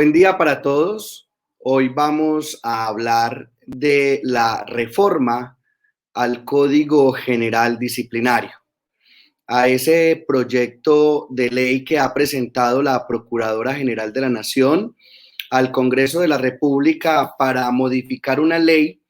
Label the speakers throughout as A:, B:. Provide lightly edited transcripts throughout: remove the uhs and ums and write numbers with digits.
A: Buen día para todos. Hoy vamos a hablar de la reforma al Código General Disciplinario, a ese proyecto de ley que ha presentado la Procuradora General de la Nación al Congreso de la República para modificar una ley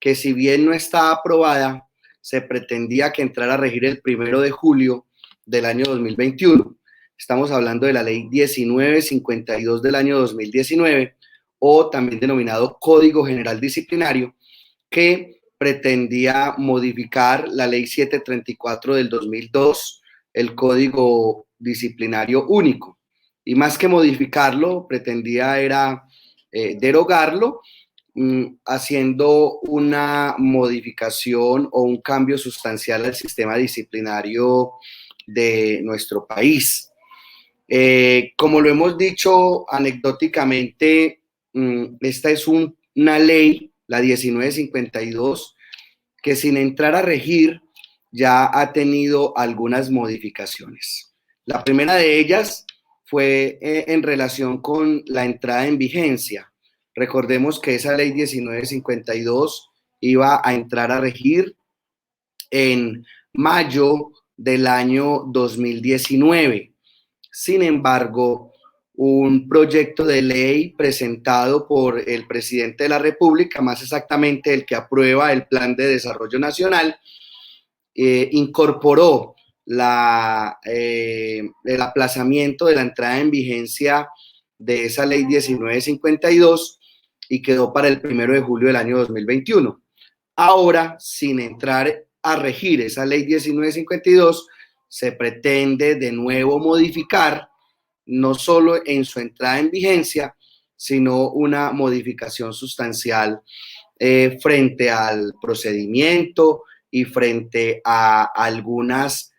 A: que, si bien no está aprobada, se pretendía que entrara a regir el 1 de julio del año 2021. Estamos hablando de la ley 1952 del año 2019, o también denominado Código General Disciplinario, que pretendía modificar la ley 734 del 2002, el Código Disciplinario Único. Y más que modificarlo, pretendía era derogarlo, haciendo una modificación o un cambio sustancial al sistema disciplinario de nuestro país. Como lo hemos dicho anecdóticamente, esta es una ley, la 1952, que sin entrar a regir ya ha tenido algunas modificaciones. La primera de ellas fue en relación con la entrada en vigencia. Recordemos que esa ley 1952 iba a entrar a regir en mayo del año 2019. Sin embargo, un proyecto de ley presentado por el presidente de la República, más exactamente el que aprueba el Plan de Desarrollo Nacional, incorporó el aplazamiento de la entrada en vigencia de esa ley 1952 y quedó para el 1 de julio del año 2021. Ahora, sin entrar a regir esa ley 1952, se pretende de nuevo modificar, no solo en su entrada en vigencia, sino una modificación sustancial frente al procedimiento y frente a algunas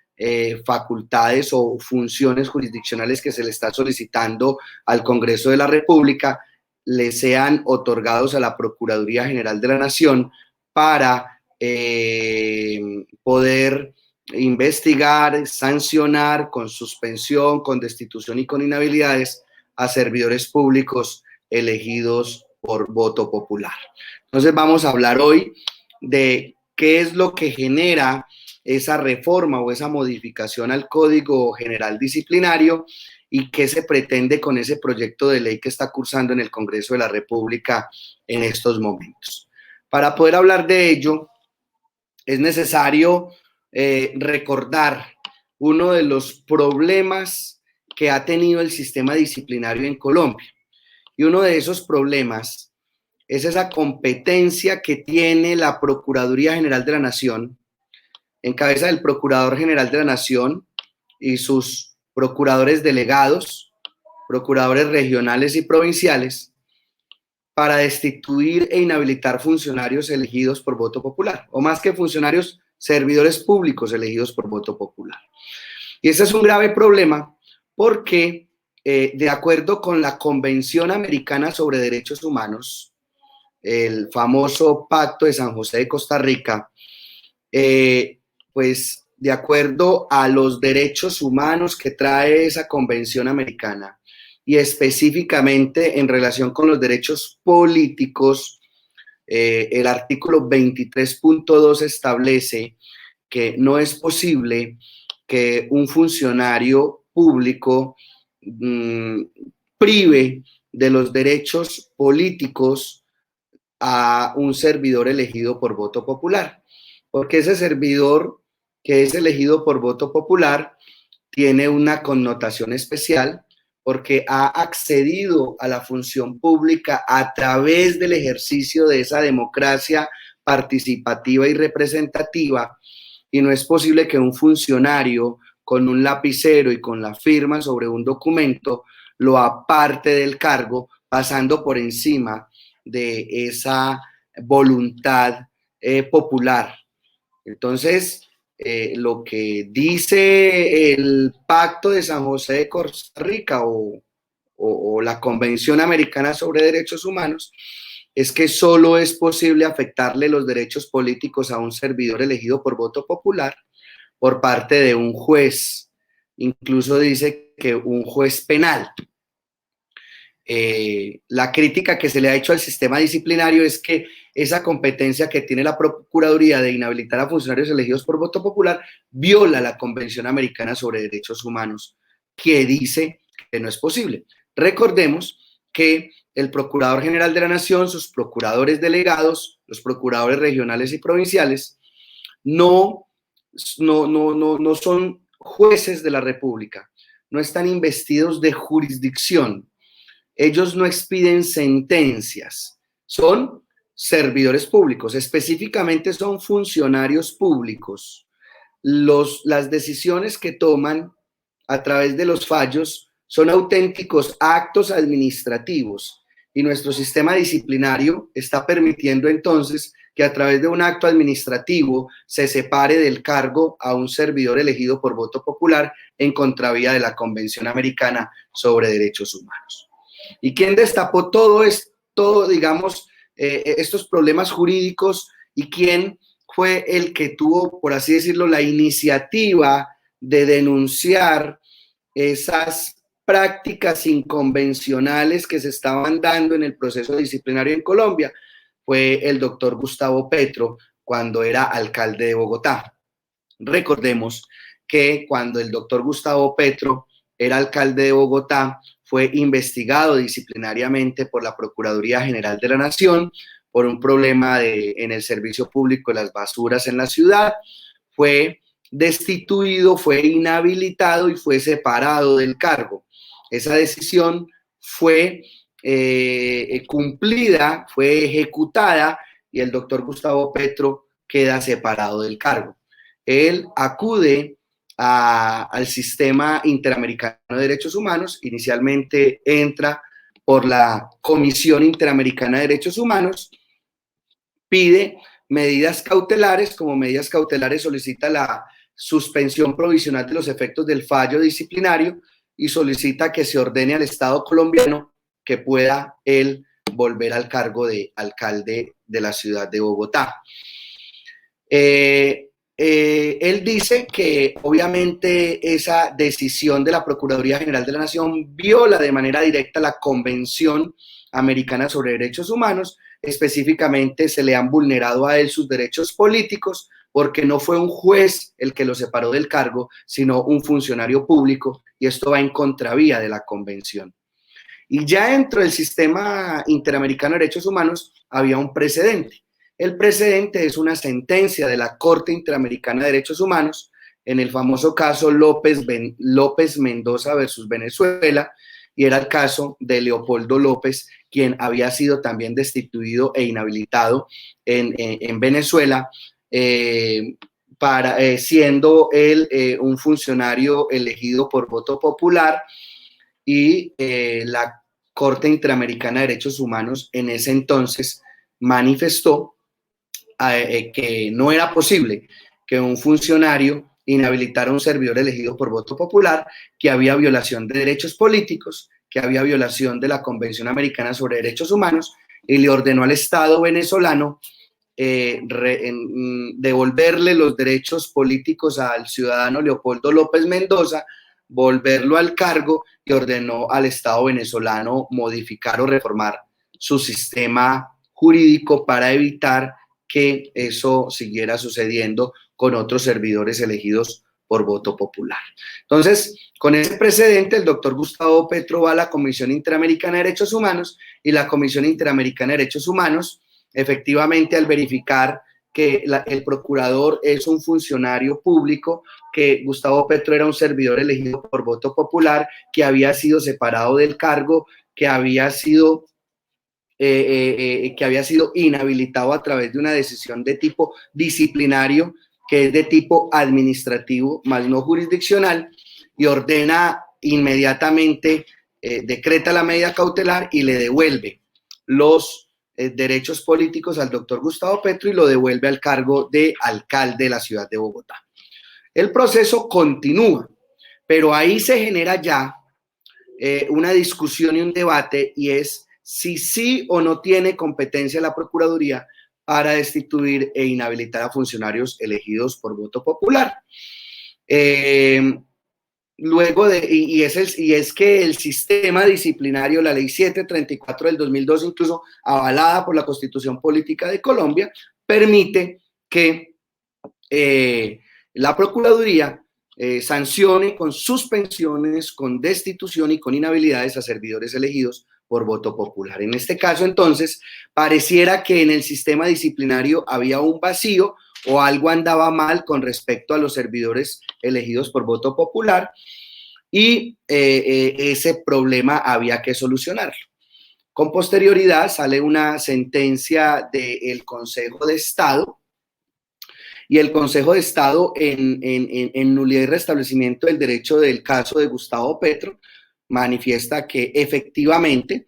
A: facultades o funciones jurisdiccionales que se le está solicitando al Congreso de la República, le sean otorgados a la Procuraduría General de la Nación para poder investigar, sancionar con suspensión, con destitución y con inhabilidades a servidores públicos elegidos por voto popular. Entonces vamos a hablar hoy de qué es lo que genera esa reforma o esa modificación al Código General Disciplinario y qué se pretende con ese proyecto de ley que está cursando en el Congreso de la República en estos momentos. Para poder hablar de ello, es necesario recordar uno de los problemas que ha tenido el sistema disciplinario en Colombia. Y uno de esos problemas es esa competencia que tiene la Procuraduría General de la Nación, en cabeza del Procurador General de la Nación y sus procuradores delegados, procuradores regionales y provinciales, para destituir e inhabilitar funcionarios elegidos por voto popular, o más que funcionarios, servidores públicos elegidos por voto popular. Y ese es un grave problema porque, de acuerdo con la Convención Americana sobre Derechos Humanos, el famoso Pacto de San José de Costa Rica, pues de acuerdo a los derechos humanos que trae esa Convención Americana, y específicamente en relación con los derechos políticos, el artículo 23.2 establece que no es posible que un funcionario público prive de los derechos políticos a un servidor elegido por voto popular, porque ese servidor que es elegido por voto popular tiene una connotación especial porque ha accedido a la función pública a través del ejercicio de esa democracia participativa y representativa, y no es posible que un funcionario con un lapicero y con la firma sobre un documento lo aparte del cargo, pasando por encima de esa voluntad popular. Entonces, lo que dice el Pacto de San José de Costa Rica o la Convención Americana sobre Derechos Humanos es que solo es posible afectarle los derechos políticos a un servidor elegido por voto popular por parte de un juez. Incluso dice que un juez penal. La crítica que se le ha hecho al sistema disciplinario es que esa competencia que tiene la Procuraduría de inhabilitar a funcionarios elegidos por voto popular viola la Convención Americana sobre Derechos Humanos, que dice que no es posible. Recordemos que el Procurador General de la Nación, sus procuradores delegados, los procuradores regionales y provinciales, no son jueces de la República, no están investidos de jurisdicción. Ellos no expiden sentencias, son servidores públicos, específicamente son funcionarios públicos. Las decisiones que toman a través de los fallos son auténticos actos administrativos y nuestro sistema disciplinario está permitiendo entonces que a través de un acto administrativo se separe del cargo a un servidor elegido por voto popular en contravía de la Convención Americana sobre Derechos Humanos. ¿Y quién destapó digamos, estos problemas jurídicos y quién fue el que tuvo, por así decirlo, la iniciativa de denunciar esas prácticas inconvencionales que se estaban dando en el proceso disciplinario en Colombia? Fue el doctor Gustavo Petro cuando era alcalde de Bogotá. Recordemos que cuando el doctor Gustavo Petro era alcalde de Bogotá, fue investigado disciplinariamente por la Procuraduría General de la Nación por un problema en el servicio público de las basuras en la ciudad. Fue destituido, fue inhabilitado y fue separado del cargo. Esa decisión fue cumplida, fue ejecutada y el doctor Gustavo Petro queda separado del cargo. Él acude al sistema interamericano de derechos humanos, inicialmente entra por la Comisión Interamericana de Derechos Humanos, pide medidas cautelares, como medidas cautelares solicita la suspensión provisional de los efectos del fallo disciplinario y solicita que se ordene al Estado colombiano que pueda él volver al cargo de alcalde de la ciudad de Bogotá. Él dice que obviamente esa decisión de la Procuraduría General de la Nación viola de manera directa la Convención Americana sobre Derechos Humanos. Específicamente se le han vulnerado a él sus derechos políticos porque no fue un juez el que lo separó del cargo, sino un funcionario público, y esto va en contravía de la Convención. Y ya dentro del sistema interamericano de derechos humanos había un precedente. El precedente es una sentencia de la Corte Interamericana de Derechos Humanos en el famoso caso López Mendoza versus Venezuela, y era el caso de Leopoldo López, quien había sido también destituido e inhabilitado en Venezuela, siendo él un funcionario elegido por voto popular, y la Corte Interamericana de Derechos Humanos en ese entonces manifestó que no era posible que un funcionario inhabilitara a un servidor elegido por voto popular, que había violación de derechos políticos, que había violación de la Convención Americana sobre Derechos Humanos, y le ordenó al Estado venezolano devolverle los derechos políticos al ciudadano Leopoldo López Mendoza, volverlo al cargo, y ordenó al Estado venezolano modificar o reformar su sistema jurídico para evitar que eso siguiera sucediendo con otros servidores elegidos por voto popular. Entonces, con ese precedente, el doctor Gustavo Petro va a la Comisión Interamericana de Derechos Humanos, y la Comisión Interamericana de Derechos Humanos, efectivamente, al verificar que el procurador es un funcionario público, que Gustavo Petro era un servidor elegido por voto popular, que había sido separado del cargo, que había sido inhabilitado a través de una decisión de tipo disciplinario, que es de tipo administrativo, más no jurisdiccional, y ordena inmediatamente, decreta la medida cautelar y le devuelve los derechos políticos al doctor Gustavo Petro y lo devuelve al cargo de alcalde de la ciudad de Bogotá. El proceso continúa, pero ahí se genera ya una discusión y un debate, y es si sí o no tiene competencia la Procuraduría para destituir e inhabilitar a funcionarios elegidos por voto popular. y es que el sistema disciplinario, la ley 734 del 2002, incluso avalada por la Constitución Política de Colombia, permite que la Procuraduría sancione con suspensiones, con destitución y con inhabilidades a servidores elegidos por voto popular. En este caso, entonces, pareciera que en el sistema disciplinario había un vacío o algo andaba mal con respecto a los servidores elegidos por voto popular y ese problema había que solucionarlo. Con posterioridad sale una sentencia del Consejo de Estado y el Consejo de Estado en nulidad y restablecimiento del derecho del caso de Gustavo Petro manifiesta que efectivamente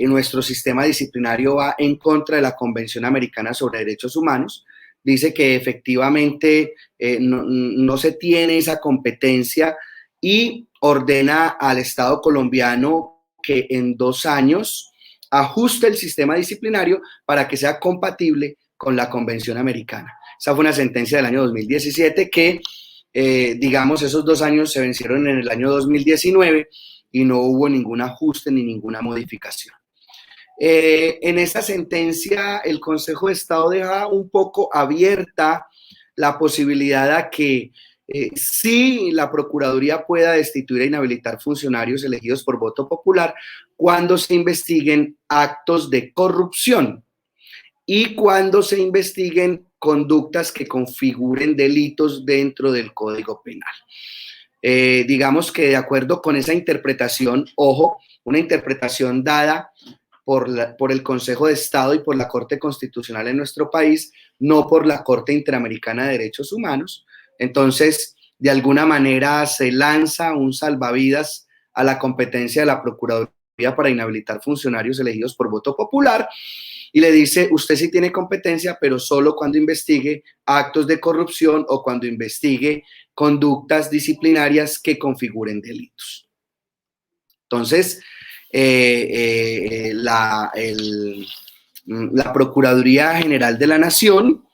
A: nuestro sistema disciplinario va en contra de la Convención Americana sobre Derechos Humanos. Dice que efectivamente no se tiene esa competencia y ordena al Estado colombiano que en 2 años ajuste el sistema disciplinario para que sea compatible con la Convención Americana. Esa fue una sentencia del año 2017 que, digamos, esos 2 años se vencieron en el año 2019 y no hubo ningún ajuste ni ninguna modificación. En esa sentencia, el Consejo de Estado deja un poco abierta la posibilidad de que sí la Procuraduría pueda destituir e inhabilitar funcionarios elegidos por voto popular cuando se investiguen actos de corrupción y cuando se investiguen conductas que configuren delitos dentro del Código Penal. Digamos que de acuerdo con esa interpretación, ojo, una interpretación dada por el Consejo de Estado y por la Corte Constitucional en nuestro país, no por la Corte Interamericana de Derechos Humanos. Entonces, de alguna manera se lanza un salvavidas a la competencia de la Procuraduría para inhabilitar funcionarios elegidos por voto popular y le dice, usted sí tiene competencia, pero solo cuando investigue actos de corrupción o cuando investigue conductas disciplinarias que configuren delitos. Entonces, la Procuraduría General de la Nación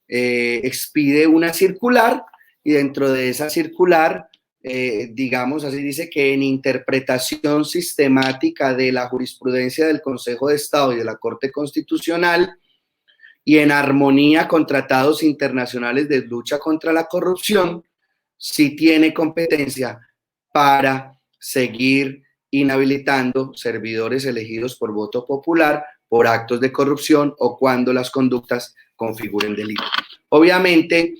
A: expide una circular y dentro de esa circular, digamos así, dice que en interpretación sistemática de la jurisprudencia del Consejo de Estado y de la Corte Constitucional y en armonía con tratados internacionales de lucha contra la corrupción, sí tiene competencia para seguir inhabilitando servidores elegidos por voto popular por actos de corrupción o cuando las conductas configuren delito. Obviamente,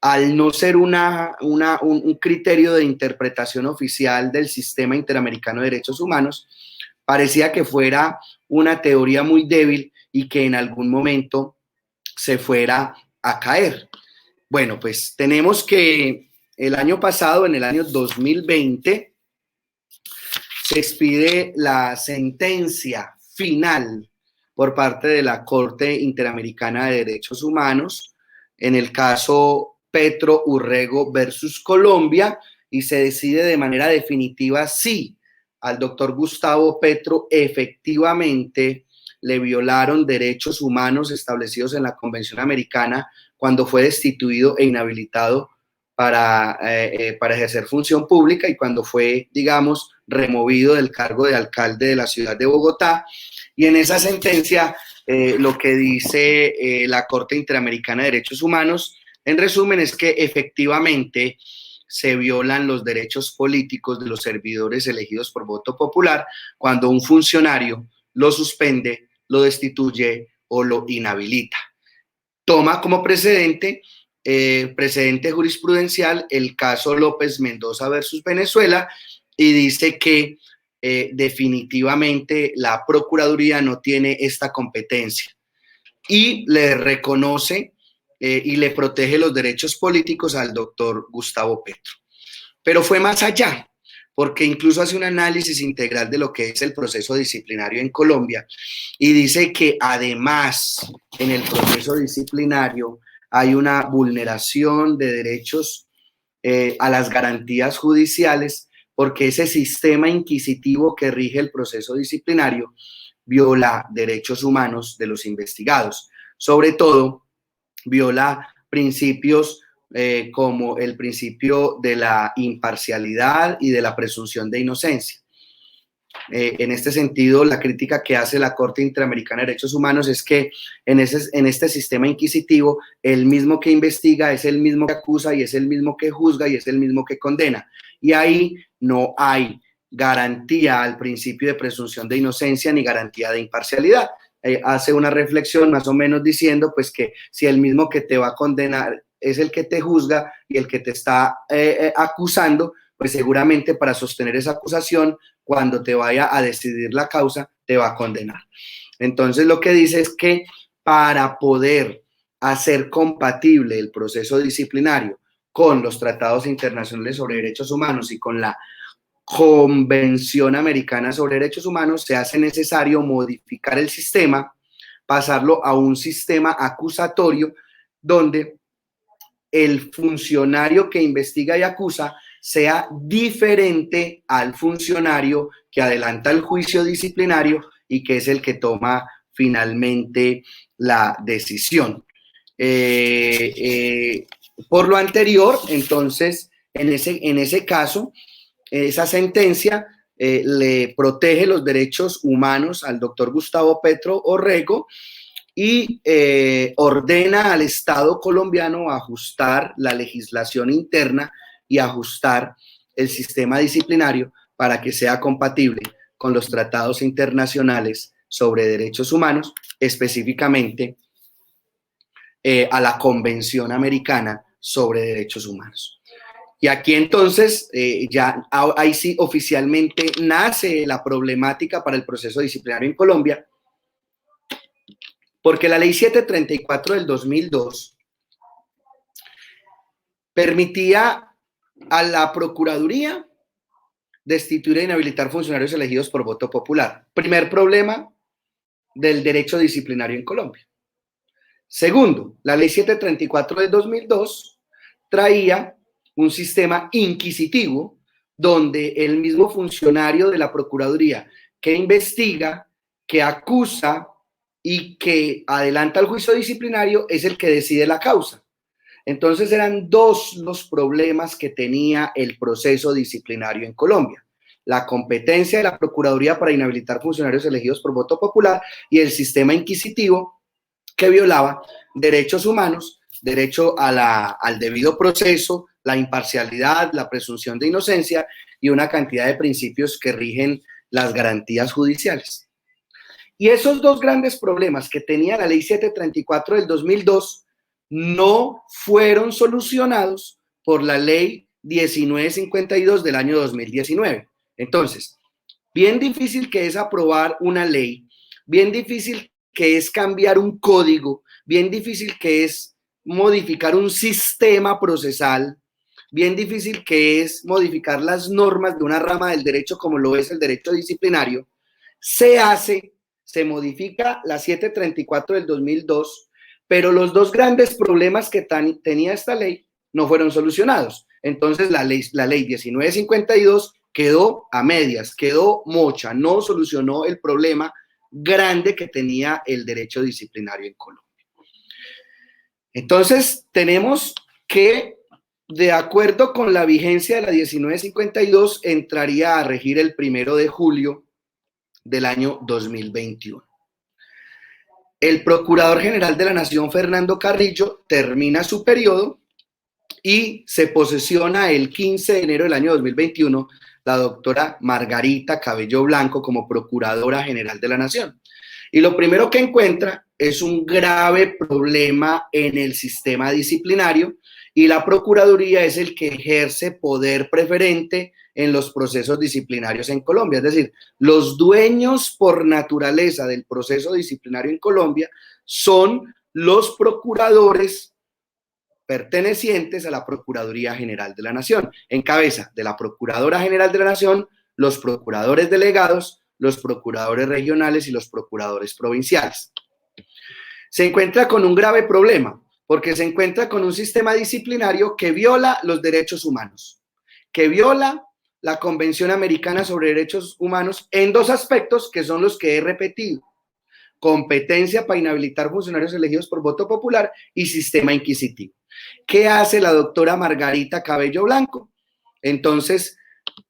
A: al no ser un criterio de interpretación oficial del Sistema Interamericano de Derechos Humanos, parecía que fuera una teoría muy débil y que en algún momento se fuera a caer. Bueno, pues tenemos que el año pasado, en el año 2020, se expide la sentencia final por parte de la Corte Interamericana de Derechos Humanos en el caso Petro Urrego versus Colombia y se decide de manera definitiva si al doctor Gustavo Petro efectivamente le violaron derechos humanos establecidos en la Convención Americana cuando fue destituido e inhabilitado para ejercer función pública y cuando fue, digamos, removido del cargo de alcalde de la ciudad de Bogotá. Y en esa sentencia, lo que dice la Corte Interamericana de Derechos Humanos, en resumen, es que efectivamente se violan los derechos políticos de los servidores elegidos por voto popular cuando un funcionario lo suspende, lo destituye o lo inhabilita. Toma como precedente jurisprudencial el caso López Mendoza versus Venezuela y dice que definitivamente la Procuraduría no tiene esta competencia y le reconoce y le protege los derechos políticos al doctor Gustavo Petro. Pero fue más allá, porque incluso hace un análisis integral de lo que es el proceso disciplinario en Colombia y dice que además en el proceso disciplinario hay una vulneración de derechos a las garantías judiciales porque ese sistema inquisitivo que rige el proceso disciplinario viola derechos humanos de los investigados. Sobre todo, viola principios como el principio de la imparcialidad y de la presunción de inocencia. En este sentido, la crítica que hace la Corte Interamericana de Derechos Humanos es que en este sistema inquisitivo, el mismo que investiga es el mismo que acusa y es el mismo que juzga y es el mismo que condena. Y ahí no hay garantía al principio de presunción de inocencia ni garantía de imparcialidad. Hace una reflexión más o menos diciendo pues que si el mismo que te va a condenar es el que te juzga y el que te está acusando, pues seguramente para sostener esa acusación, cuando te vaya a decidir la causa, te va a condenar. Entonces, lo que dice es que para poder hacer compatible el proceso disciplinario con los tratados internacionales sobre derechos humanos y con la Convención Americana sobre Derechos Humanos, se hace necesario modificar el sistema, pasarlo a un sistema acusatorio donde el funcionario que investiga y acusa sea diferente al funcionario que adelanta el juicio disciplinario y que es el que toma finalmente la decisión. Por lo anterior, entonces, en ese caso, esa sentencia le protege los derechos humanos al doctor Gustavo Petro Orrego y ordena al Estado colombiano ajustar la legislación interna y ajustar el sistema disciplinario para que sea compatible con los tratados internacionales sobre derechos humanos, específicamente a la Convención Americana sobre Derechos Humanos. Y aquí entonces ya ahí sí oficialmente nace la problemática para el proceso disciplinario en Colombia, porque la ley 734 del 2002 permitía a la Procuraduría destituir e inhabilitar funcionarios elegidos por voto popular. Primer problema del derecho disciplinario en Colombia. Segundo, la ley 734 del 2002 traía un sistema inquisitivo donde el mismo funcionario de la Procuraduría que investiga, que acusa y que adelanta el juicio disciplinario es el que decide la causa. Entonces eran dos los problemas que tenía el proceso disciplinario en Colombia: la competencia de la Procuraduría para inhabilitar funcionarios elegidos por voto popular y el sistema inquisitivo que violaba derechos humanos, derecho al debido proceso, la imparcialidad, la presunción de inocencia y una cantidad de principios que rigen las garantías judiciales. Y esos dos grandes problemas que tenía la ley 734 del 2002 no fueron solucionados por la ley 1952 del año 2019. Entonces, bien difícil que es aprobar una ley, bien difícil que es cambiar un código, bien difícil que es modificar un sistema procesal, bien difícil que es modificar las normas de una rama del derecho como lo es el derecho disciplinario. Se modifica la 734 del 2002, pero los dos grandes problemas que tenía esta ley no fueron solucionados. Entonces la ley 1952 quedó a medias, quedó mocha, no solucionó el problema grande que tenía el derecho disciplinario en Colombia. Entonces tenemos que, de acuerdo con la vigencia de la 1952, entraría a regir el 1 de julio del año 2021. El Procurador General de la Nación, Fernando Carrillo, termina su periodo y se posesiona el 15 de enero del año 2021 la doctora Margarita Cabello Blanco como Procuradora General de la Nación. Y lo primero que encuentra es un grave problema en el sistema disciplinario y la Procuraduría es el que ejerce poder preferente en los procesos disciplinarios en Colombia. Es decir, los dueños por naturaleza del proceso disciplinario en Colombia son los procuradores pertenecientes a la Procuraduría General de la Nación. En cabeza de la Procuradora General de la Nación, los procuradores delegados, los procuradores regionales y los procuradores provinciales. Se encuentra con un grave problema, porque se encuentra con un sistema disciplinario que viola los derechos humanos, que viola la Convención Americana sobre Derechos Humanos en dos aspectos que son los que he repetido: competencia para inhabilitar funcionarios elegidos por voto popular y sistema inquisitivo. ¿Qué hace la doctora Margarita Cabello Blanco? Entonces,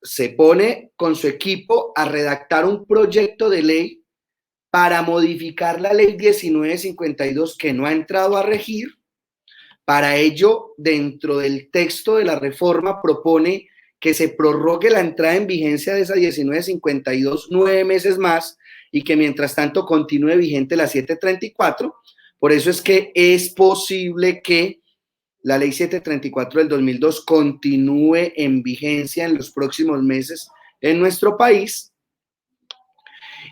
A: se pone con su equipo a redactar un proyecto de ley para modificar la ley 1952 que no ha entrado a regir. Para ello, dentro del texto de la reforma propone que se prorrogue la entrada en vigencia de esa 1952 9 meses más y que mientras tanto continúe vigente la 734. Por eso es que es posible que la ley 734 del 2002 continúe en vigencia en los próximos meses en nuestro país.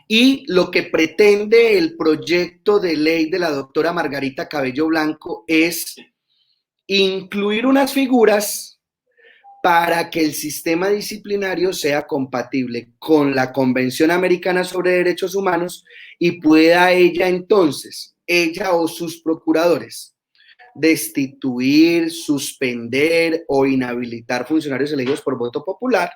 A: Y lo que pretende el proyecto de ley de la doctora Margarita Cabello Blanco es incluir unas figuras para que el sistema disciplinario sea compatible con la Convención Americana sobre Derechos Humanos y pueda ella entonces, ella o sus procuradores, destituir, suspender o inhabilitar funcionarios elegidos por voto popular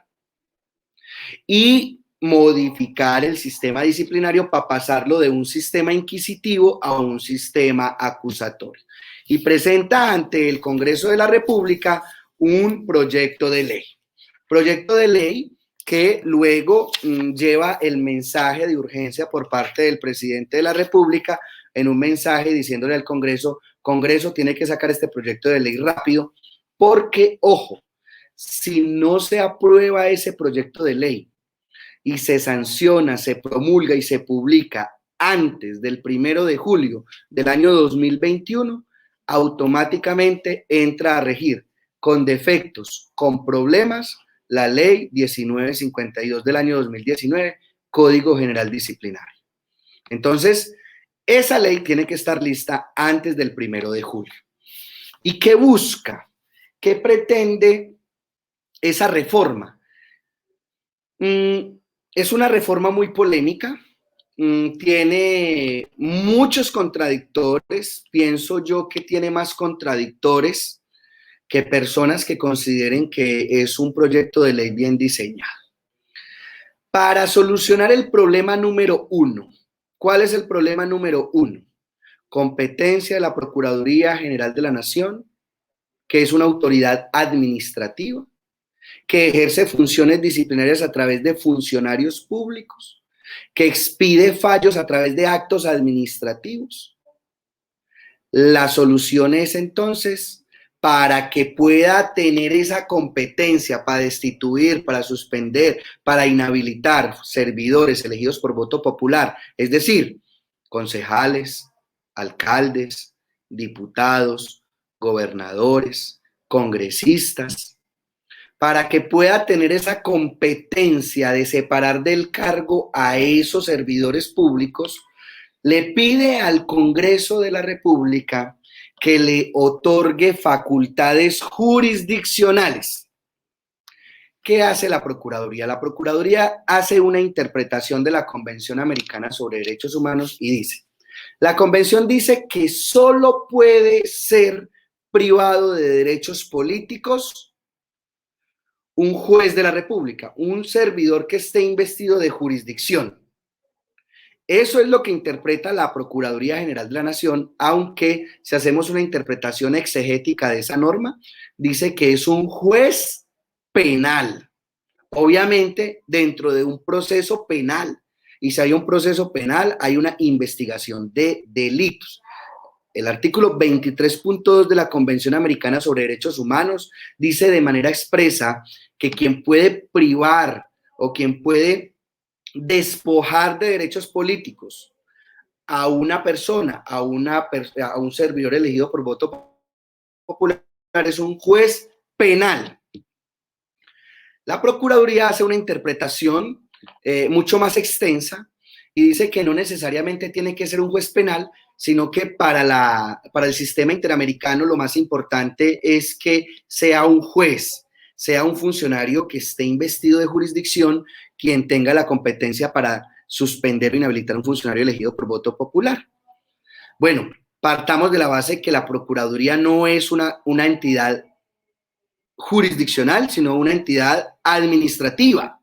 A: y modificar el sistema disciplinario para pasarlo de un sistema inquisitivo a un sistema acusatorio. Y presenta ante el Congreso de la República un proyecto de ley. Proyecto de ley que luego lleva el mensaje de urgencia por parte del presidente de la República en un mensaje diciéndole al Congreso, Congreso tiene que sacar este proyecto de ley rápido porque, ojo, si no se aprueba ese proyecto de ley y se sanciona, se promulga y se publica antes del 1 de julio del año 2021, automáticamente entra a regir con defectos, con problemas, la ley 1952 del año 2019, Código General Disciplinario. Entonces, esa ley tiene que estar lista antes del 1 de julio. ¿Y qué busca? ¿Qué pretende esa reforma? Es una reforma muy polémica, tiene muchos contradictores, pienso yo que tiene más contradictores que personas que consideren que es un proyecto de ley bien diseñado. Para solucionar el problema número 1, ¿cuál es el problema número 1? Competencia de la Procuraduría General de la Nación, que es una autoridad administrativa, que ejerce funciones disciplinarias a través de funcionarios públicos, que expide fallos a través de actos administrativos. La solución es entonces, para que pueda tener esa competencia para destituir, para suspender, para inhabilitar servidores elegidos por voto popular, es decir, concejales, alcaldes, diputados, gobernadores, congresistas, para que pueda tener esa competencia de separar del cargo a esos servidores públicos, le pide al Congreso de la República que le otorgue facultades jurisdiccionales. ¿Qué hace la Procuraduría? La Procuraduría hace una interpretación de la Convención Americana sobre Derechos Humanos y dice, la Convención dice que solo puede ser privado de derechos políticos un juez de la República, un servidor que esté investido de jurisdicción. Eso es lo que interpreta la Procuraduría General de la Nación, aunque si hacemos una interpretación exegética de esa norma, dice que es un juez penal, obviamente dentro de un proceso penal. Y si hay un proceso penal, hay una investigación de delitos. El artículo 23.2 de la Convención Americana sobre Derechos Humanos dice de manera expresa que quien puede privar o quien puede despojar de derechos políticos a una persona, a un servidor elegido por voto popular, es un juez penal. La Procuraduría hace una interpretación mucho más extensa y dice que no necesariamente tiene que ser un juez penal, sino que para el sistema interamericano lo más importante es que sea un juez, sea un funcionario que esté investido de jurisdicción, quien tenga la competencia para suspender o inhabilitar a un funcionario elegido por voto popular. Bueno, partamos de la base que la Procuraduría no es una entidad jurisdiccional, sino una entidad administrativa.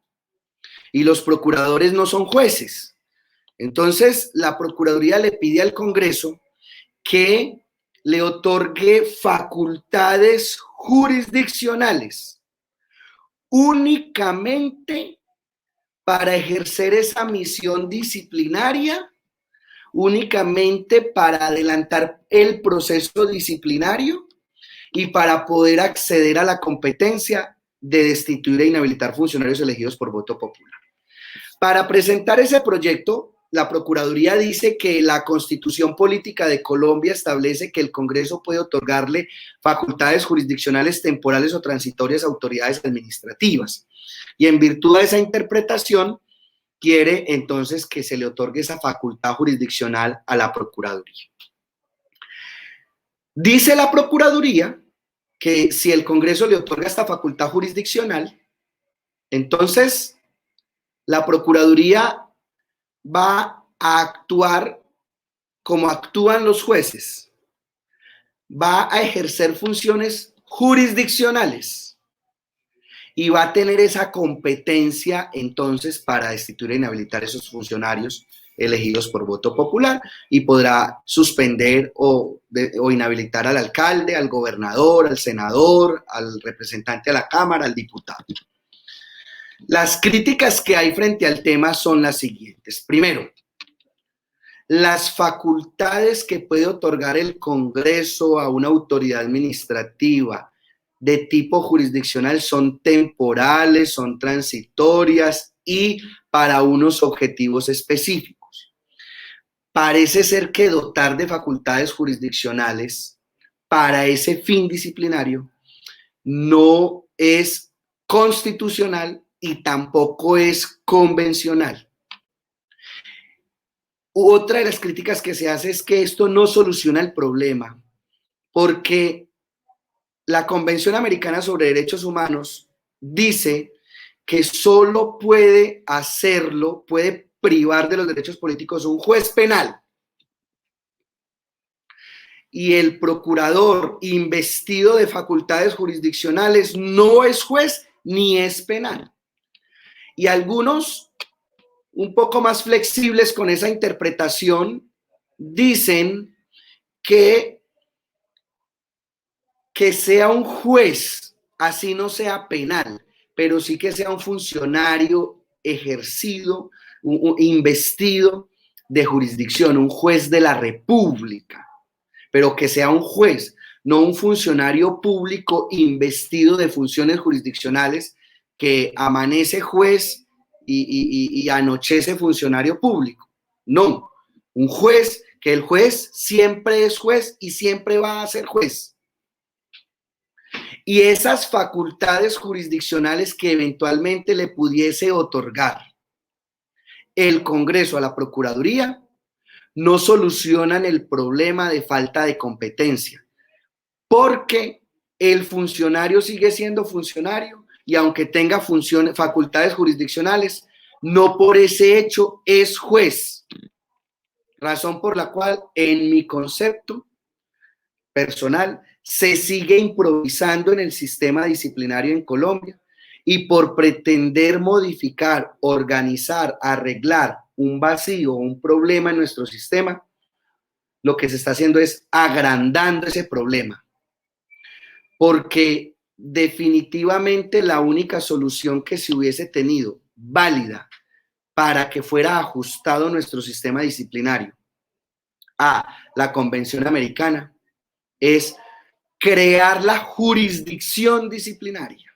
A: Y los procuradores no son jueces. Entonces, la Procuraduría le pide al Congreso que le otorgue facultades jurisdiccionales únicamente para ejercer esa misión disciplinaria, únicamente para adelantar el proceso disciplinario y para poder acceder a la competencia de destituir e inhabilitar funcionarios elegidos por voto popular. Para presentar ese proyecto, la Procuraduría dice que la Constitución Política de Colombia establece que el Congreso puede otorgarle facultades jurisdiccionales temporales o transitorias a autoridades administrativas. Y en virtud de esa interpretación, quiere entonces que se le otorgue esa facultad jurisdiccional a la Procuraduría. Dice la Procuraduría que si el Congreso le otorga esta facultad jurisdiccional, entonces la Procuraduría va a actuar como actúan los jueces, va a ejercer funciones jurisdiccionales y va a tener esa competencia entonces para destituir e inhabilitar esos funcionarios elegidos por voto popular y podrá suspender o inhabilitar al alcalde, al gobernador, al senador, al representante de la Cámara, al diputado. Las críticas que hay frente al tema son las siguientes. Primero, las facultades que puede otorgar el Congreso a una autoridad administrativa de tipo jurisdiccional son temporales, son transitorias y para unos objetivos específicos. Parece ser que dotar de facultades jurisdiccionales para ese fin disciplinario no es constitucional y tampoco es convencional. Otra de las críticas que se hace es que esto no soluciona el problema, porque la Convención Americana sobre Derechos Humanos dice que solo puede hacerlo, puede privar de los derechos políticos un juez penal. Y el procurador investido de facultades jurisdiccionales no es juez ni es penal. Y algunos, un poco más flexibles con esa interpretación, dicen que sea un juez, así no sea penal, pero sí que sea un funcionario ejercido, investido de jurisdicción, un juez de la República, pero que sea un juez, no un funcionario público investido de funciones jurisdiccionales que amanece juez y anochece funcionario público. No, un juez, que el juez siempre es juez y siempre va a ser juez. Y esas facultades jurisdiccionales que eventualmente le pudiese otorgar el Congreso a la Procuraduría no solucionan el problema de falta de competencia, porque el funcionario sigue siendo funcionario y aunque tenga facultades jurisdiccionales, no por ese hecho es juez. Razón por la cual, en mi concepto personal, se sigue improvisando en el sistema disciplinario en Colombia y por pretender modificar, organizar, arreglar un vacío, un problema en nuestro sistema, lo que se está haciendo es agrandando ese problema. Porque definitivamente la única solución que se hubiese tenido válida para que fuera ajustado nuestro sistema disciplinario a la Convención Americana es crear la jurisdicción disciplinaria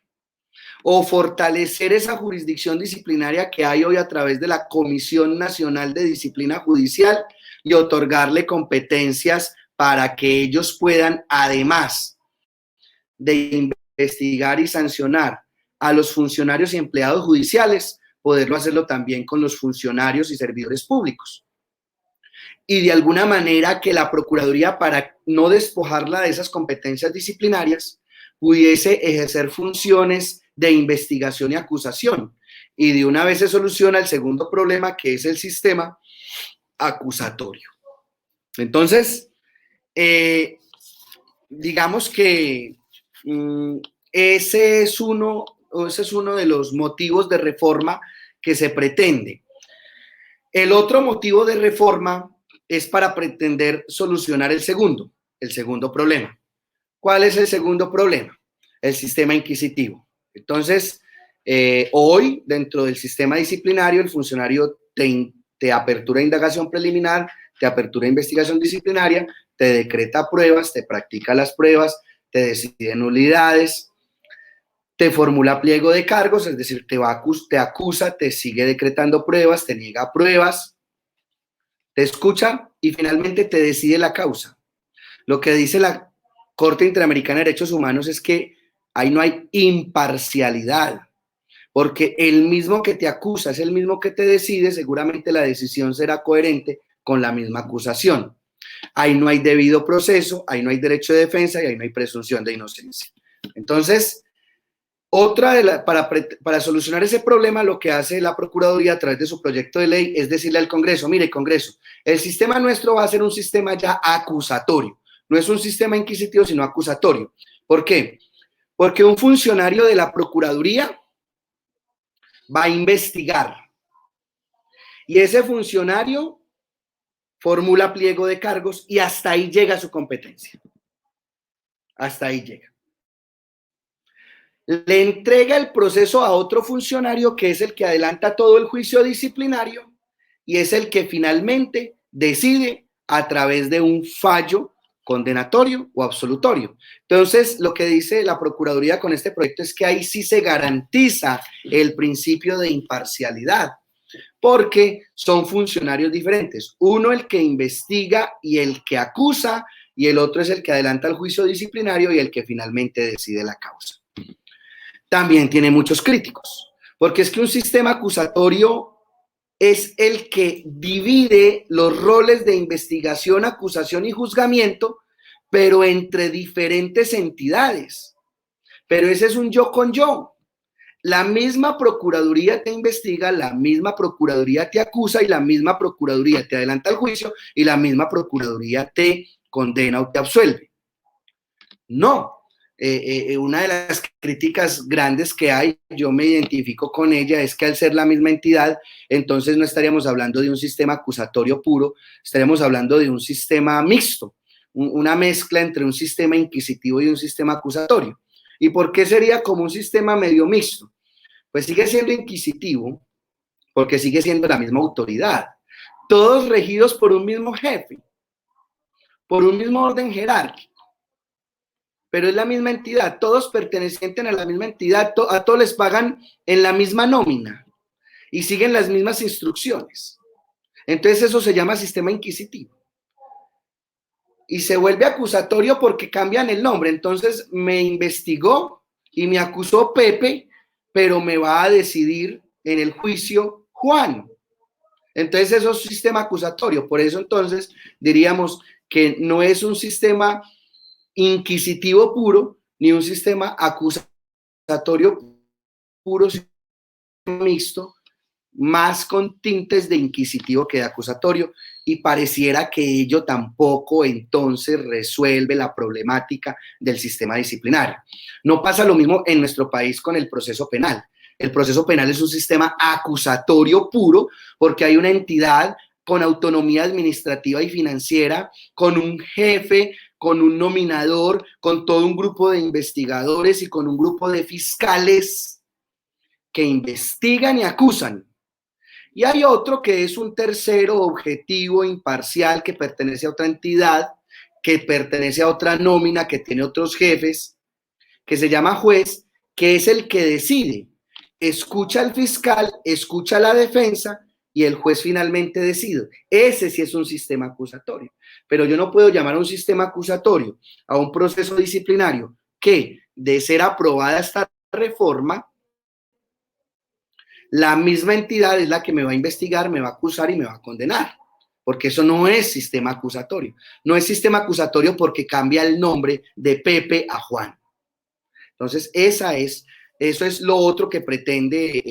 A: o fortalecer esa jurisdicción disciplinaria que hay hoy a través de la Comisión Nacional de Disciplina Judicial y otorgarle competencias para que ellos puedan, además de investigar y sancionar a los funcionarios y empleados judiciales, poderlo hacerlo también con los funcionarios y servidores públicos. Y de alguna manera que la Procuraduría, para no despojarla de esas competencias disciplinarias, pudiese ejercer funciones de investigación y acusación. Y de una vez se soluciona el segundo problema, que es el sistema acusatorio. Entonces, digamos que ese es uno de los motivos de reforma que se pretende. El otro motivo de reforma es para pretender solucionar el segundo. el segundo problema. ¿Cuál es el segundo problema? El sistema inquisitivo. Entonces, hoy, dentro del sistema disciplinario, el funcionario te apertura indagación preliminar, te apertura investigación disciplinaria, te decreta pruebas, te practica las pruebas, te decide nulidades, te formula pliego de cargos, es decir, te acusa, te sigue decretando pruebas, te niega pruebas, te escucha y finalmente te decide la causa. Lo que dice la Corte Interamericana de Derechos Humanos es que ahí no hay imparcialidad, porque el mismo que te acusa es el mismo que te decide, seguramente la decisión será coherente con la misma acusación. Ahí no hay debido proceso, ahí no hay derecho de defensa y ahí no hay presunción de inocencia. Entonces, para solucionar ese problema, lo que hace la Procuraduría a través de su proyecto de ley es decirle al Congreso, mire, Congreso, el sistema nuestro va a ser un sistema ya acusatorio. No es un sistema inquisitivo, sino acusatorio. ¿Por qué? Porque un funcionario de la Procuraduría va a investigar y ese funcionario formula pliego de cargos y hasta ahí llega su competencia. Hasta ahí llega. Le entrega el proceso a otro funcionario que es el que adelanta todo el juicio disciplinario y es el que finalmente decide a través de un fallo condenatorio o absolutorio. Entonces, lo que dice la Procuraduría con este proyecto es que ahí sí se garantiza el principio de imparcialidad, porque son funcionarios diferentes. Uno el que investiga y el que acusa, y el otro es el que adelanta el juicio disciplinario y el que finalmente decide la causa. También tiene muchos críticos, porque es que un sistema acusatorio es el que divide los roles de investigación, acusación y juzgamiento, pero entre diferentes entidades. Pero ese es un yo con yo. La misma Procuraduría te investiga, la misma Procuraduría te acusa y la misma Procuraduría te adelanta el juicio y la misma Procuraduría te condena o te absuelve. No. Una de las críticas grandes que hay, yo me identifico con ella, es que al ser la misma entidad, entonces no estaríamos hablando de un sistema acusatorio puro, estaríamos hablando de un sistema mixto, una mezcla entre un sistema inquisitivo y un sistema acusatorio. ¿Y por qué sería como un sistema medio mixto? Pues sigue siendo inquisitivo, porque sigue siendo la misma autoridad, todos regidos por un mismo jefe, por un mismo orden jerárquico, pero es la misma entidad, todos pertenecientes a la misma entidad, a todos les pagan en la misma nómina y siguen las mismas instrucciones. Entonces eso se llama sistema inquisitivo. Y se vuelve acusatorio porque cambian el nombre. Entonces me investigó y me acusó Pepe, pero me va a decidir en el juicio Juan. Entonces eso es un sistema acusatorio. Por eso entonces diríamos que no es un sistema inquisitivo puro, ni un sistema acusatorio puro, sino mixto, más con tintes de inquisitivo que de acusatorio, y pareciera que ello tampoco entonces resuelve la problemática del sistema disciplinario. No pasa lo mismo en nuestro país con el proceso penal. El proceso penal es un sistema acusatorio puro porque hay una entidad con autonomía administrativa y financiera, con un jefe, con un nominador, con todo un grupo de investigadores y con un grupo de fiscales que investigan y acusan. Y hay otro que es un tercero objetivo, imparcial, que pertenece a otra entidad, que pertenece a otra nómina, que tiene otros jefes, que se llama juez, que es el que decide. Escucha al fiscal, escucha a la defensa y el juez finalmente decide. Ese sí es un sistema acusatorio. Pero yo no puedo llamar a un sistema acusatorio a un proceso disciplinario que, de ser aprobada esta reforma, la misma entidad es la que me va a investigar, me va a acusar y me va a condenar, porque eso no es sistema acusatorio. No es sistema acusatorio porque cambia el nombre de Pepe a Juan. Entonces, eso es lo otro que pretende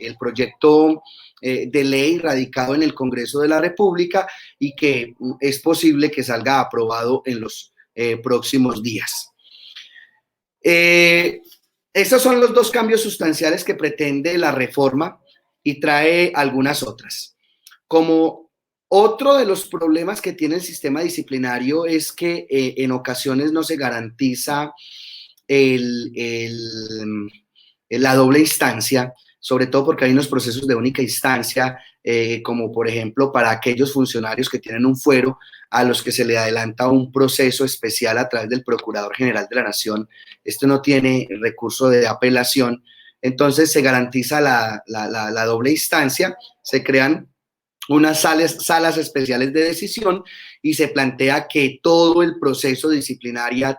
A: el proyecto de ley radicado en el Congreso de la República y que es posible que salga aprobado en los próximos días. Estos son los dos cambios sustanciales que pretende la reforma y trae algunas otras. Como Otro de los problemas que tiene el sistema disciplinario es que en ocasiones no se garantiza el, el, la doble instancia, sobre todo porque hay unos procesos de única instancia, como por ejemplo para aquellos funcionarios que tienen un fuero a los que se le adelanta un proceso especial a través del Procurador General de la Nación. Esto no tiene recurso de apelación, entonces se garantiza la doble instancia, se crean unas salas especiales de decisión y se plantea que todo el proceso disciplinario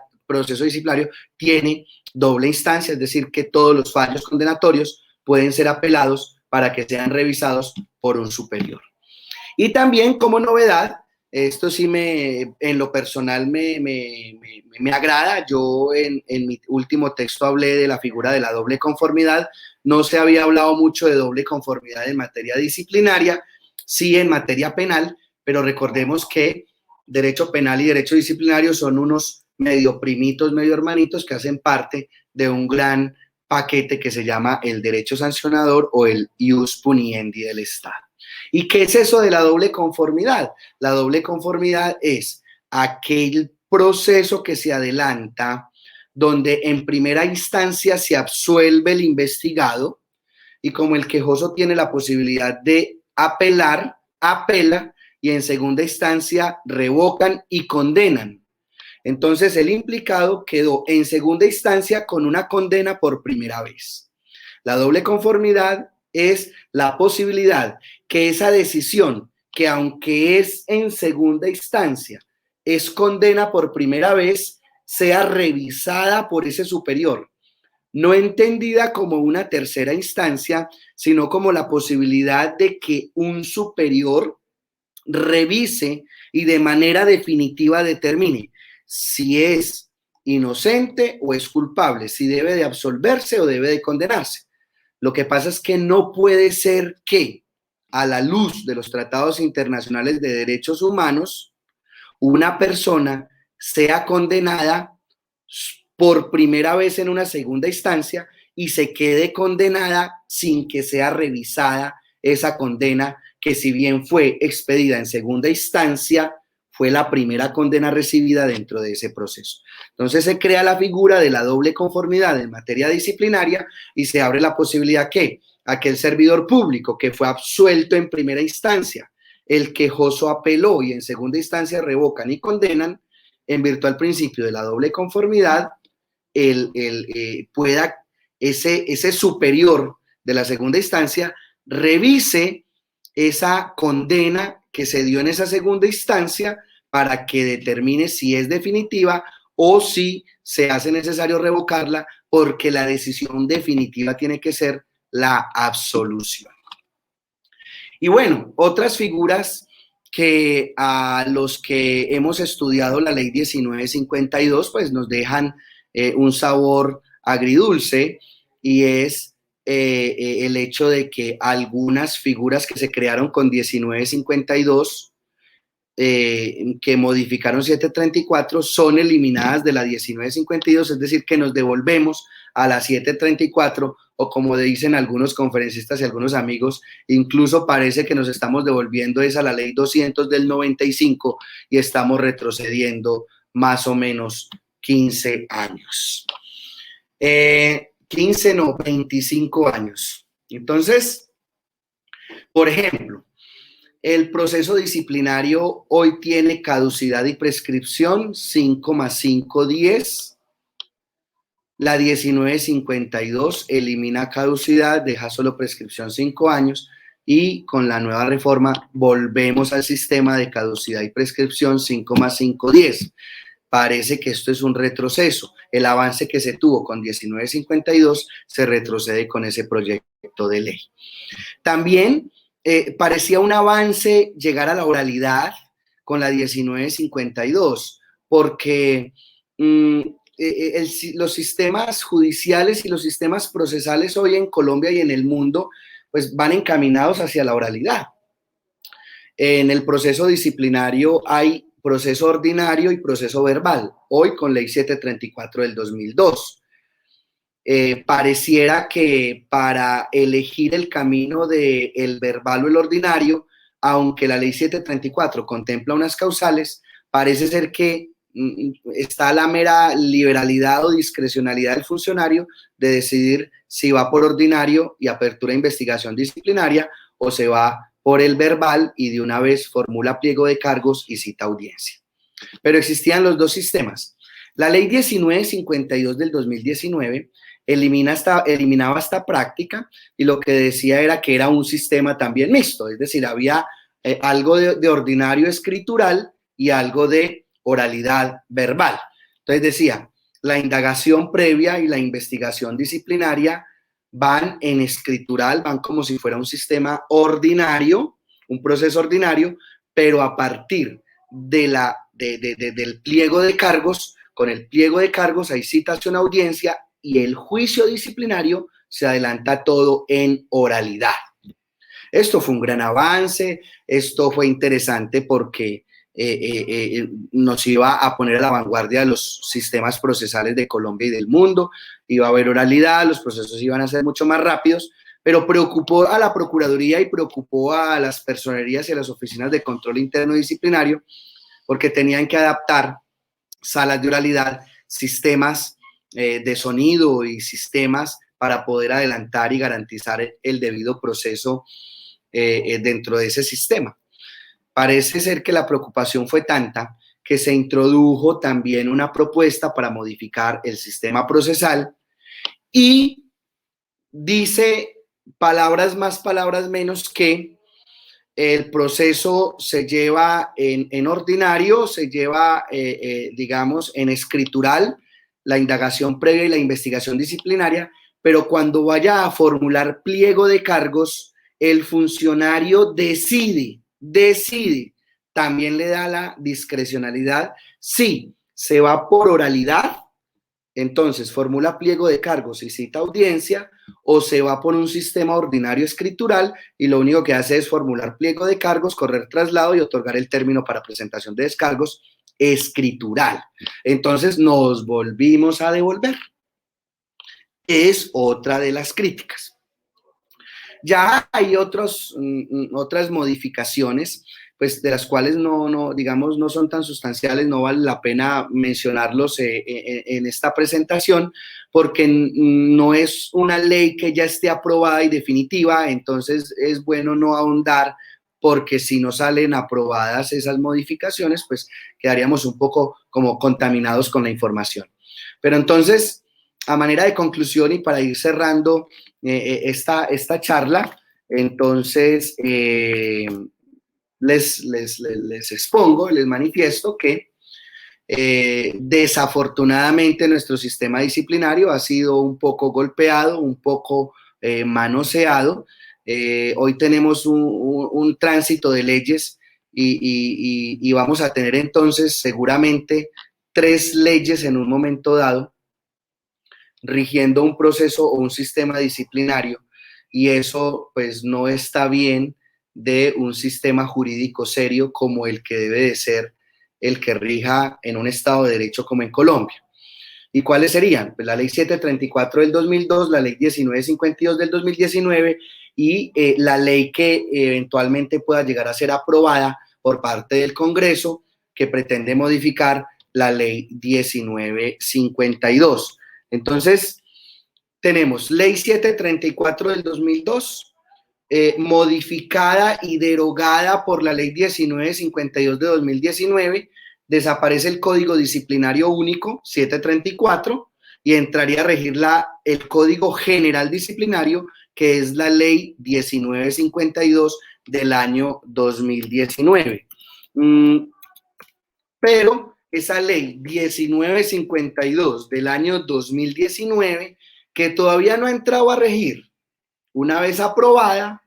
A: tiene doble instancia, es decir, que todos los fallos condenatorios pueden ser apelados para que sean revisados por un superior. Y también como novedad, esto sí en lo personal me agrada. Yo en mi último texto hablé de la figura de la doble conformidad. No se había hablado mucho de doble conformidad en materia disciplinaria, sí en materia penal, pero recordemos que derecho penal y derecho disciplinario son unos medio primitos, medio hermanitos que hacen parte de un gran paquete que se llama el derecho sancionador o el ius puniendi del Estado. ¿Y qué es eso de la doble conformidad? La doble conformidad es aquel proceso que se adelanta donde en primera instancia se absuelve el investigado y como el quejoso tiene la posibilidad de apelar, apela y en segunda instancia revocan y condenan. Entonces el implicado quedó en segunda instancia con una condena por primera vez. La doble conformidad es la posibilidad que esa decisión, que aunque es en segunda instancia, es condena por primera vez, sea revisada por ese superior, no entendida como una tercera instancia, sino como la posibilidad de que un superior revise y de manera definitiva determine si es inocente o es culpable, si debe de absolverse o debe de condenarse. Lo que pasa es que no puede ser que, a la luz de los tratados internacionales de derechos humanos, una persona sea condenada por primera vez en una segunda instancia y se quede condenada sin que sea revisada esa condena que, si bien fue expedida en segunda instancia, fue la primera condena recibida dentro de ese proceso. Entonces se crea la figura de la doble conformidad en materia disciplinaria y se abre la posibilidad que aquel servidor público que fue absuelto en primera instancia, el quejoso apeló y en segunda instancia revocan y condenan, en virtud al principio de la doble conformidad, pueda ese superior de la segunda instancia revise esa condena que se dio en esa segunda instancia para que determine si es definitiva o si se hace necesario revocarla, porque la decisión definitiva tiene que ser la absolución. Y bueno, otras figuras que a los que hemos estudiado la ley 1952 pues nos dejan un sabor agridulce, y es el hecho de que algunas figuras que se crearon con 1952 que modificaron 734 son eliminadas de la 1952, es decir, que nos devolvemos a la 734, o como dicen algunos conferencistas y algunos amigos, incluso parece que nos estamos devolviendo a la ley 200 del 95 y estamos retrocediendo más o menos 15 años. 15 no, 25 años. Entonces, por ejemplo, el proceso disciplinario hoy tiene caducidad y prescripción 5+5=10. La 1952 elimina caducidad, deja solo prescripción 5 años, y con la nueva reforma volvemos al sistema de caducidad y prescripción 5+5=10. Parece que esto es un retroceso. El avance que se tuvo con 1952 se retrocede con ese proyecto de ley. También parecía un avance llegar a la oralidad con la 1952, porque los sistemas judiciales y los sistemas procesales hoy en Colombia y en el mundo pues van encaminados hacia la oralidad. En el proceso disciplinario hay proceso ordinario y proceso verbal, hoy con ley 734 del 2002. Pareciera que para elegir el camino del verbal o el ordinario aunque la ley 734 contempla unas causales, parece ser que está la mera liberalidad o discrecionalidad del funcionario de decidir si va por ordinario y apertura de investigación disciplinaria o se va por el verbal y de una vez formula pliego de cargos y cita audiencia. Pero existían los dos sistemas. La ley 1952 del 2019 eliminaba esta práctica y lo que decía era que era un sistema también mixto, es decir, había algo de ordinario escritural y algo de oralidad verbal. Entonces decía, la indagación previa y la investigación disciplinaria van en escritural, van como si fuera un sistema ordinario, un proceso ordinario, pero a partir del pliego de cargos, con el pliego de cargos hay citación a audiencia y el juicio disciplinario se adelanta todo en oralidad. Esto fue un gran avance, esto fue interesante porque nos iba a poner a la vanguardia de los sistemas procesales de Colombia y del mundo, iba a haber oralidad, los procesos iban a ser mucho más rápidos, pero preocupó a la Procuraduría y preocupó a las personerías y a las oficinas de control interno disciplinario porque tenían que adaptar salas de oralidad, sistemas de sonido y sistemas para poder adelantar y garantizar el debido proceso dentro de ese sistema. Parece ser que la preocupación fue tanta que se introdujo también una propuesta para modificar el sistema procesal y dice palabras más, palabras menos que el proceso se lleva en ordinario, se lleva, digamos, en escritural, la indagación previa y la investigación disciplinaria, pero cuando vaya a formular pliego de cargos, el funcionario decide, también le da la discrecionalidad, si se va por oralidad, entonces formula pliego de cargos y cita audiencia, o se va por un sistema ordinario escritural y lo único que hace es formular pliego de cargos, correr traslado y otorgar el término para presentación de descargos escritural. Entonces nos volvimos a devolver. Es otra de las críticas. Ya hay otras modificaciones, pues de las cuales digamos, no son tan sustanciales, no vale la pena mencionarlos en esta presentación, porque no es una ley que ya esté aprobada y definitiva, entonces es bueno no ahondar, porque si no salen aprobadas esas modificaciones, pues quedaríamos un poco como contaminados con la información. Pero entonces, a manera de conclusión y para ir cerrando esta charla, entonces les expongo, les manifiesto que desafortunadamente nuestro sistema disciplinario ha sido un poco golpeado, un poco manoseado. Hoy tenemos un tránsito de leyes y vamos a tener entonces seguramente 3 leyes en un momento dado rigiendo un proceso o un sistema disciplinario, y eso pues no está bien de un sistema jurídico serio como el que debe de ser el que rija en un Estado de Derecho como en Colombia. ¿Y cuáles serían? Pues la ley 734 del 2002, la ley 1952 del 2019 y la ley que eventualmente pueda llegar a ser aprobada por parte del Congreso, que pretende modificar la ley 1952. Entonces, tenemos ley 734 del 2002, modificada y derogada por la ley 1952 de 2019, desaparece el Código Disciplinario Único 734 y entraría a regir el Código General Disciplinario, que es la ley 1952 del año 2019. Pero esa ley 1952 del año 2019, que todavía no ha entrado a regir, una vez aprobada,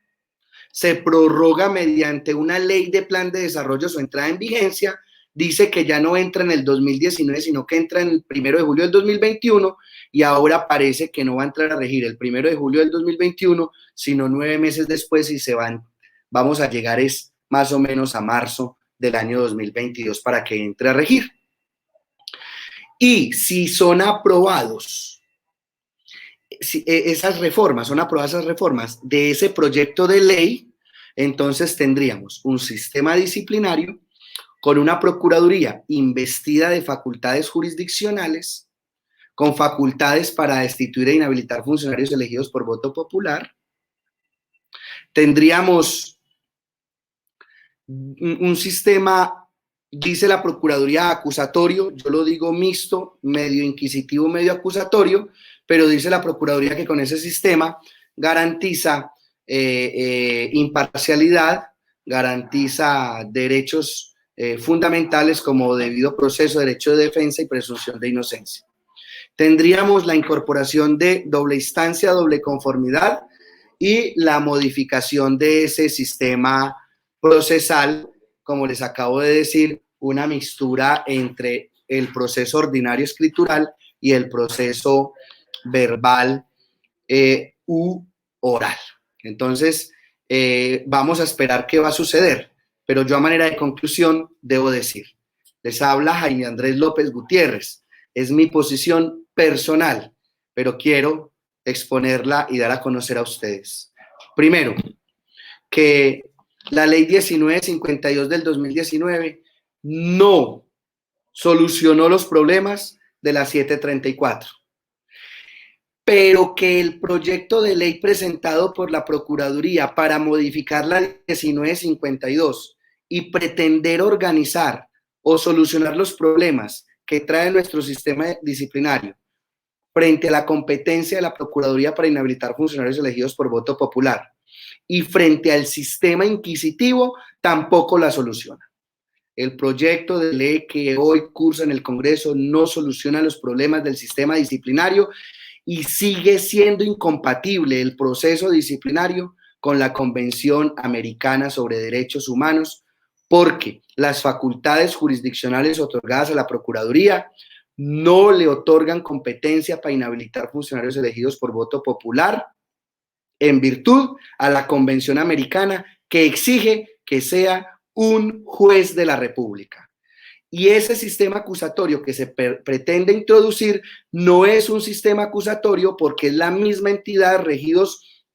A: se prorroga mediante una ley de plan de desarrollo su entrada en vigencia, dice que ya no entra en el 2019, sino que entra en el 1 de julio del 2021, y ahora parece que no va a entrar a regir el 1 de julio del 2021, sino 9 meses después, y vamos a llegar más o menos a marzo del año 2022 para que entre a regir. Y si son aprobados esas reformas, son aprobadas esas reformas de ese proyecto de ley, Entonces tendríamos un sistema disciplinario con una procuraduría investida de facultades jurisdiccionales, con facultades para destituir e inhabilitar funcionarios elegidos por voto popular. Tendríamos un sistema, dice la Procuraduría, acusatorio, yo lo digo mixto, medio inquisitivo, medio acusatorio, pero dice la Procuraduría que con ese sistema garantiza imparcialidad, garantiza derechos fundamentales como debido proceso, derecho de defensa y presunción de inocencia. Tendríamos la incorporación de doble instancia, doble conformidad y la modificación de ese sistema procesal, como les acabo de decir, una mixtura entre el proceso ordinario escritural y el proceso verbal u oral. Entonces, vamos a esperar qué va a suceder, pero yo a manera de conclusión debo decir, les habla Jaime Andrés López Gutiérrez, es mi posición personal, pero quiero exponerla y dar a conocer a ustedes. Primero, que la ley 1952 del 2019 no solucionó los problemas de la 734, pero que el proyecto de ley presentado por la Procuraduría para modificar la 1952 y pretender organizar o solucionar los problemas que trae nuestro sistema disciplinario frente a la competencia de la Procuraduría para inhabilitar funcionarios elegidos por voto popular y frente al sistema inquisitivo, tampoco la soluciona. El proyecto de ley que hoy cursa en el Congreso no soluciona los problemas del sistema disciplinario y sigue siendo incompatible el proceso disciplinario con la Convención Americana sobre Derechos Humanos, porque las facultades jurisdiccionales otorgadas a la Procuraduría no le otorgan competencia para inhabilitar funcionarios elegidos por voto popular en virtud a la Convención Americana que exige que sea un juez de la República. Y ese sistema acusatorio que se pretende introducir no es un sistema acusatorio porque es la misma entidad regidos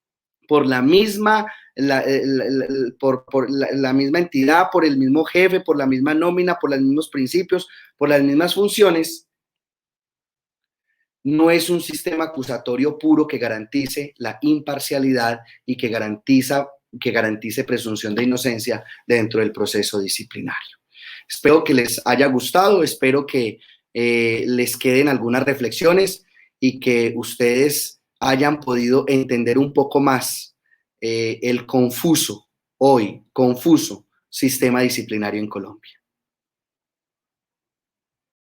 A: por la misma la misma entidad, por el mismo jefe, por la misma nómina, por los mismos principios, por las mismas funciones. No es un sistema acusatorio puro que garantice la imparcialidad y que garantice presunción de inocencia dentro del proceso disciplinario. Espero que les haya gustado, espero que les queden algunas reflexiones y que ustedes hayan podido entender un poco más el confuso sistema disciplinario en Colombia.